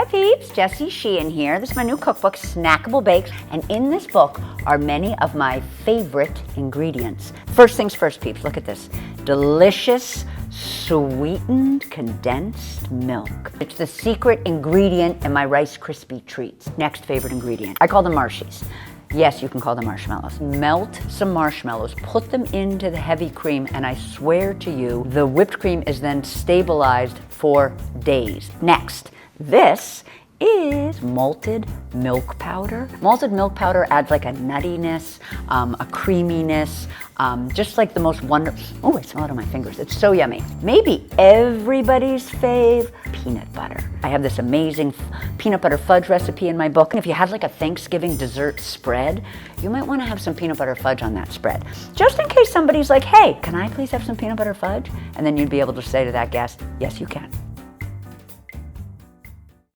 Hi peeps, Jessie Sheehan here. This is my new cookbook, Snackable Bakes, and in this book are many of my favorite ingredients. First things first, peeps, look at this. Delicious, sweetened, condensed milk. It's the secret ingredient in my Rice Krispie treats. Next favorite ingredient, I call them Marshies. Yes, you can call them marshmallows. Melt some marshmallows, put them into the heavy cream, and I swear to you, the whipped cream is then stabilized for days. Next, this is malted milk powder. Malted milk powder adds like a nuttiness, a creaminess, just like the most wonderful. Oh, I smell it on my fingers. It's so yummy. Maybe everybody's fave, peanut butter. I have this amazing peanut butter fudge recipe in my book. And if you have like a Thanksgiving dessert spread, you might want to have some peanut butter fudge on that spread. Just in case somebody's like, hey, can I please have some peanut butter fudge? And then you'd be able to say to that guest, yes, you can.